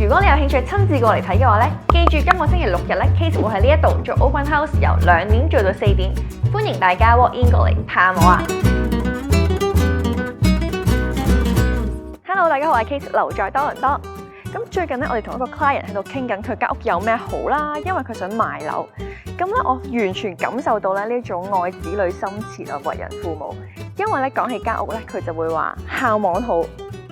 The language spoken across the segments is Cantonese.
如果你有興趣親自過嚟睇嘅話咧，記住今個星期六日咧 ，Case 會喺呢一度做 Open House， 由2點做到4點，歡迎大家 walk in 過嚟探我啊！Hello， 大家好，我係 Case， 留在多倫多。咁最近咧，我哋同一個 client 喺度傾緊佢間屋有咩好啦，因為佢想賣樓。咁咧，我完全感受到咧呢種愛子女心切啊，為人父母。因為咧講起間屋咧，佢就會話校網好。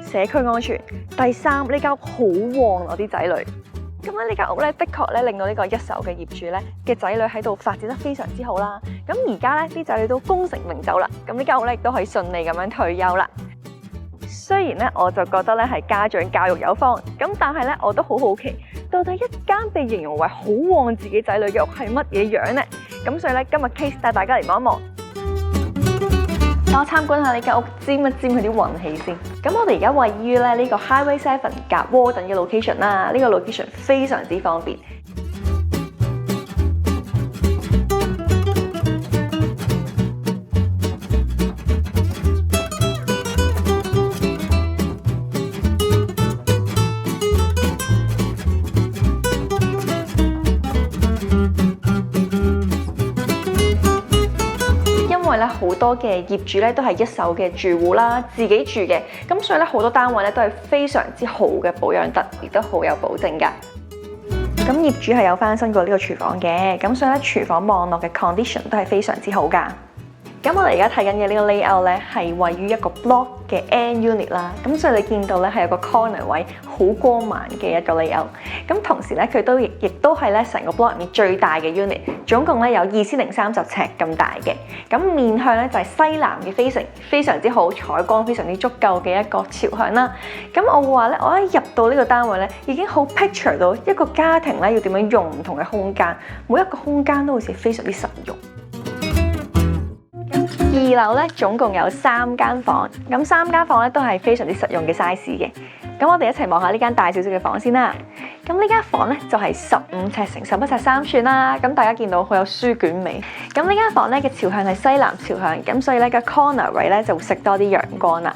社區安全，第三呢間屋好旺我啲仔女。咁咧呢間屋咧的確咧令到呢個一手嘅業主咧嘅仔女喺度發展得非常之好啦。咁而家咧啲仔女都功成名就啦，咁呢間屋咧亦都可以順利咁樣退休啦。雖然咧我就覺得咧係家長教育有方，咁但係咧我都好好奇，到底一間被形容為好旺自己仔女嘅屋係乜嘢樣呢？咁所以咧今日 Case 帶大家嚟望一望。我參觀下呢間屋，沾一沾佢啲運氣先。咁我哋而家位於咧呢個 Highway 7夾 Warden 嘅 location 啦，呢個 location 非常之方便。因為咧好多嘅業主咧都係一手嘅住戶啦，自己住嘅，咁所以咧好多單位咧都係非常之好嘅保養得，亦都好有保證㗎。咁業主係有翻新過呢個廚房嘅，咁所以咧廚房望落嘅 condition 都係非常之好㗎。咁我哋而家睇緊嘅呢個 layout 咧係位於一個 block 嘅 N unit 啦，咁所以你見到咧係有個 corner 位好光猛嘅一個 layout。咁同時咧佢都亦都係咧成個 block 入面最大嘅 unit， 總共咧有2030尺咁大嘅。咁面向咧就係西南嘅 facing， 非常之好，採光非常之足夠嘅一個朝向啦。咁我會話咧，我一入到呢個單位咧，已經好 picture 到一個家庭咧要點樣用唔同嘅空間，每一個空間都好似非常之實用。2樓咧總共有3間房，咁3間房咧都係非常之實用嘅 size 嘅。咁我哋一齊望下呢間大少少嘅房先啦。咁呢間房咧就係15尺乘11尺3寸啦。咁大家見到好有書卷味。咁呢間房咧嘅朝向係西南朝向，咁所以咧個 corner 位咧就會食多啲陽光啦。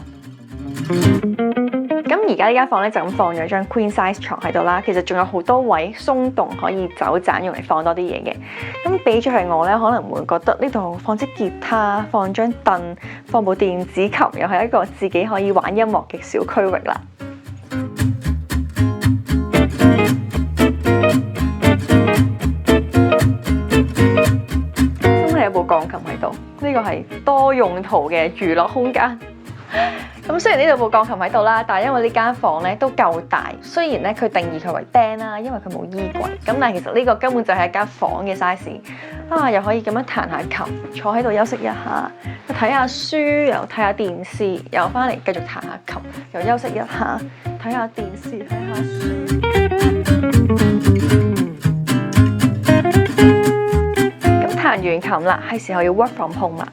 咁而家呢間房咧就咁放咗張 queen size 床喺度啦，其實仲有好多位鬆動可以走盞用嚟放多啲嘢嘅。咁俾咗係我咧，可能會覺得呢度放支吉他、放張凳、放部電子琴，又係一個自己可以玩音樂嘅小區域啦。真係有部鋼琴喺度，呢個係多用途嘅娛樂空間。咁雖然呢度部鋼琴喺度啦，但係因為呢間房咧都夠大，雖然咧佢定義佢為 den 啦，因為佢冇衣櫃，咁但係其實呢個根本就係一間房嘅 size 啊，又可以咁樣彈下琴，坐喺度休息一下，睇下書，又睇下電視，又翻嚟繼續彈下琴，又休息一下，睇下電視，睇下書。咁彈完琴啦，係時候要 work from home 啦，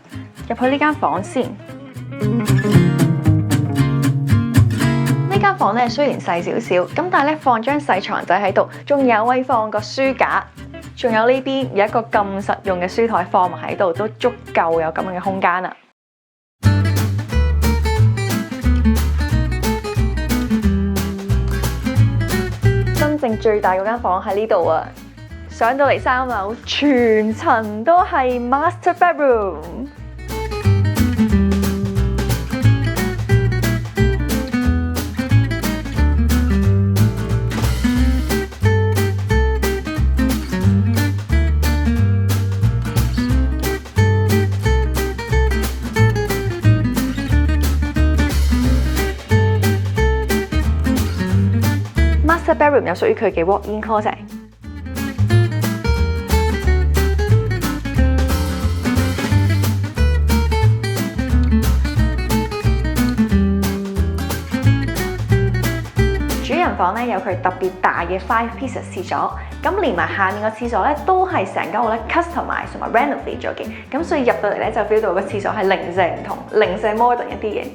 入去呢間房先。呢間房咧雖然細少少，咁但係咧放張細床仔喺度，仲有位放個書架，仲有呢邊有一個咁實用嘅書台放埋喺度，都足夠有咁樣嘅空間啦。真正最大嗰間房喺呢度啊！上到嚟3樓，全層都係 master bedroom。Master bedroom 有屬於佢嘅 walk-in closet。主人房咧有佢特別大嘅 5 pieces 廁所，咁連埋下面個廁所咧都係成間屋咧 customize 同埋 renovate 咗嘅，咁所以入到嚟咧就 feel 到個廁所係零舍唔同，零舍 modern 一啲嘅。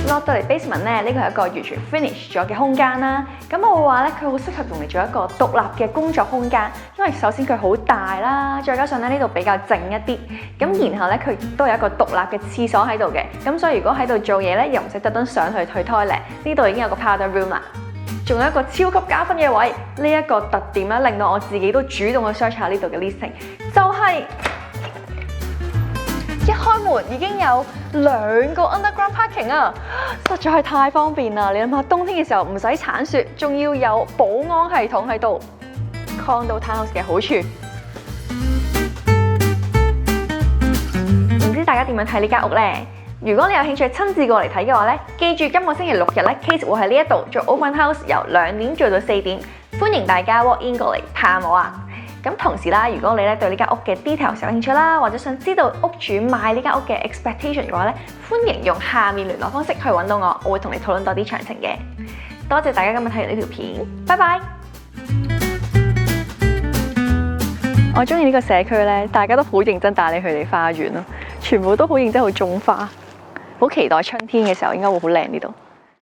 落到嚟 basement 咧，呢個係一個完全 finish 咗嘅空間啦。咁我會話咧，佢好適合用嚟做一個獨立嘅工作空間，因為首先佢好大啦，再加上咧呢度比較靜一啲。咁然後咧佢都有一個獨立嘅廁所喺度嘅，咁所以如果喺度做嘢咧，又唔使特登上去 toilet，呢度已經有個 powder room 啦。仲有一個超級加分嘅位，呢一個特點咧令到我自己都主動去 search 下呢度嘅 listing， 就係一開門已經有2個 underground parking 啊，實在係太方便啦！你諗下，冬天嘅時候唔使鏟雪，仲要有保安系統喺度。Condo Townhouse 嘅好處，唔知大家點樣睇呢間屋呢？如果你有興趣親自過嚟睇嘅話咧，記住今個星期6日咧 ，Kate 會喺呢一度做 open house，由2點做到4點，歡迎大家 walk in 過嚟探我啊！咁同時啦，如果你咧對呢間屋嘅 details 有興趣啦，或者想知道屋主買呢間屋嘅 expectation 嘅話咧，歡迎用下面聯絡方式去揾到我，我會同你討論多啲詳情嘅。多謝大家今日睇完呢條片，拜拜！我中意呢個社區咧，大家都好認真帶你去你花園咯，全部都好認真去種花。好期待春天嘅時候，應該會好靚呢度。